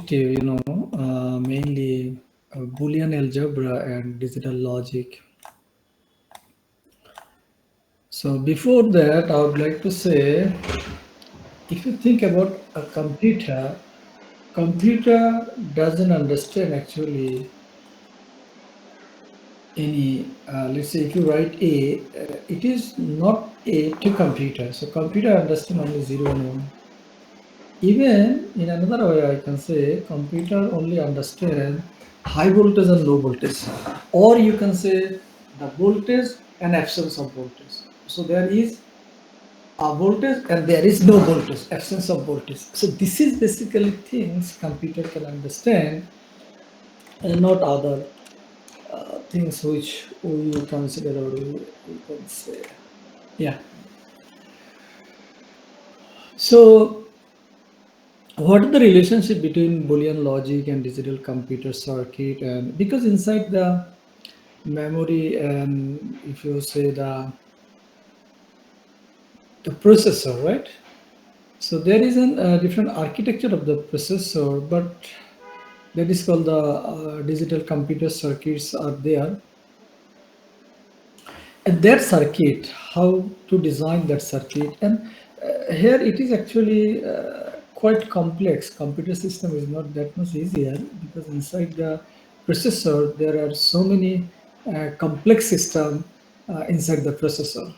objective, mainly Boolean algebra and digital logic. So before that, I would like to say, if you think about a computer doesn't understand actually any, let's say if you write A, it is not A to computer. So computer understand only 0 and 1. Even in another way, I can say computer only understand high voltage and low voltage, or you can say the voltage and absence of voltage. So there is a voltage and there is no voltage, absence of voltage. So this is basically things computer can understand, and not other things which we consider, or we can say, yeah. So what is the relationship between Boolean logic and digital computer circuit? And because inside the memory, and if you say the processor, right? So there is a different architecture of the processor, but that is called the digital computer circuits are there. And that circuit, how to design that circuit, and here it is actually quite complex. Computer system is not that much easier, because inside the processor there are so many complex system inside the processor.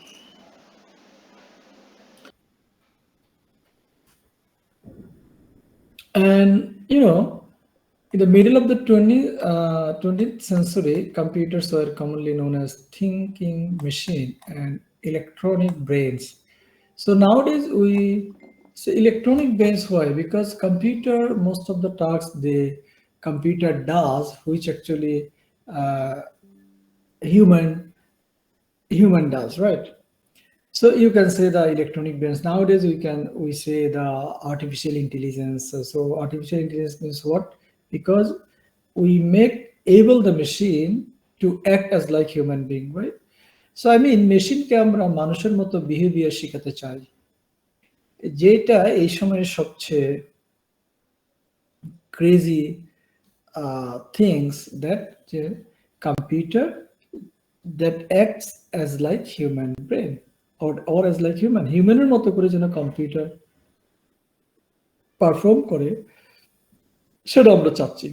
And in the middle of the 20th century, computers were commonly known as thinking machine and electronic brains. So nowadays we say electronic brains. Why? Because computer, most of the tasks the computer does, which actually uh, human does, right? So you can say the electronic brains. Nowadays we say the artificial intelligence. So artificial intelligence means what? Because we make able the machine to act as like human being, right? So I mean machine কে আমরা মানুষের মতো behaviour শেখাতে চাই, যেটা এই সময়ের সবচেয়ে crazy things, that computer that acts as like human brain, or as like humaনের মতো করে যেন কম্পিউটার পারফর্ম করে, সেটা আমরা চাচ্ছি।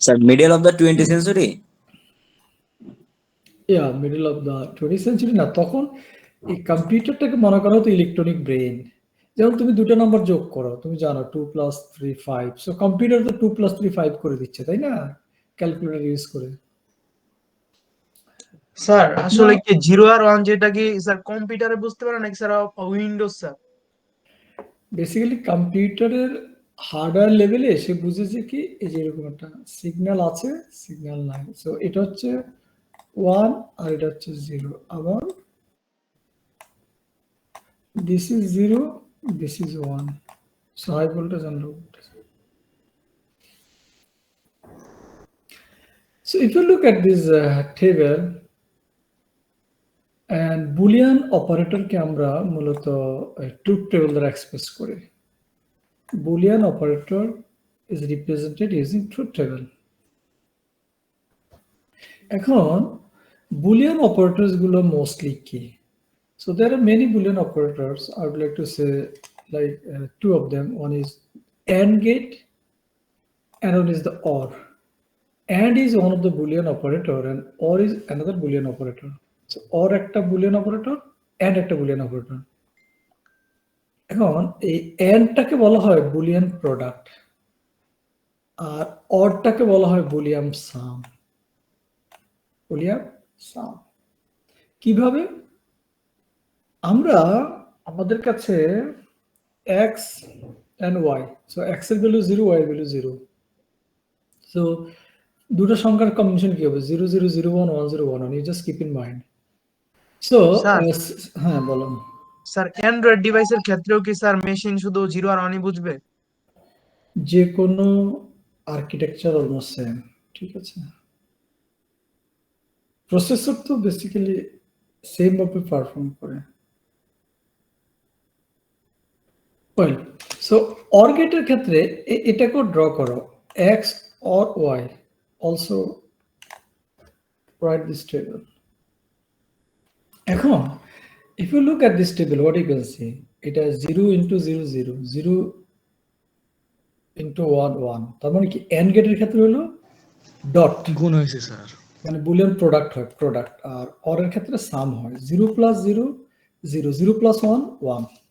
Sir, middle of the 20th century? Yeah, middle of the 20th century না, তখন এই কম্পিউটারটাকে মনে করা হতো ইলেকট্রনিক ব্রেন। যেমন তুমি দুটো নম্বর যোগ করো, তুমি জানো 2 + 3 5, সো কম্পিউটার তো 2 + 3 5 করে দিচ্ছে, তাই না, ক্যালকুলেটর ইউজ করে। স্যার আসলে কি 0 আর 1 যেটা কি স্যার কম্পিউটারে বুঝতে পারে নাকি স্যার উইন্ডোজ স্যার? বেসিক্যালি কম্পিউটারের হার্ডওয়্যার লেভেলে সে বুঝেছে কি, এই যে এরকম একটা সিগন্যাল আছে, সিগন্যাল নাই, সো এটা হচ্ছে 1 আর এটা হচ্ছে 0, আবার this is 0, this is 1, so high voltage and low voltage. So if you look at this table, and Boolean operator কে আমরা মূলত truth table দ্বারা এক্সপ্রেস করি। Boolean operator is represented using truth table. এখন Boolean operators গুলো mostly কি? So there are many Boolean operators. I would like to say like two of them. One is AND gate and one is the OR. AND is one of the Boolean operator and OR is another Boolean operator. So OR একটা Boolean operator, AND একটা Boolean operator. এখন এই AND-টাকে বলা হয় Boolean product, আর OR-টাকে বলা হয় Boolean sum. Boolean sum. কিভাবে? আমরা আমাদের কাছে x and y, so x এর ভ্যালু 0, y এর ভ্যালু 0, so দুটো সংখ্যার কম্বিনেশন কি হবে? 0 0 0 1 1 0 1 1, you just keep in mind. So হ্যাঁ বলো। স্যার অ্যান্ড্রয়েড ডিভাইসের ক্ষেত্রেও কি স্যার মেশিন শুধু 0 আর 1ই বুঝবে? যে কোনো আর্কিটেকচার অলমোস্ট সেম, ঠিক আছে। প্রসেসর তো বেসিক্যালি সেম ভাবে পারফর্ম করে। ওয়েল সো অর গেটের ক্ষেত্রে এটাকেও ড্র করো x or y also write this table. এখন if you look at this table, what you can see, it has 0 into 0 0 0 into 1 1, তার মানে কি এন্ড গেটের ক্ষেত্রে হলো ডট গুণ হয়েছে স্যার। মানে বুলিয়ান প্রোডাক্ট হয় প্রোডাক্ট, আর অর এর ক্ষেত্রে সাম হয় 0 plus 0 0 0 plus 1 1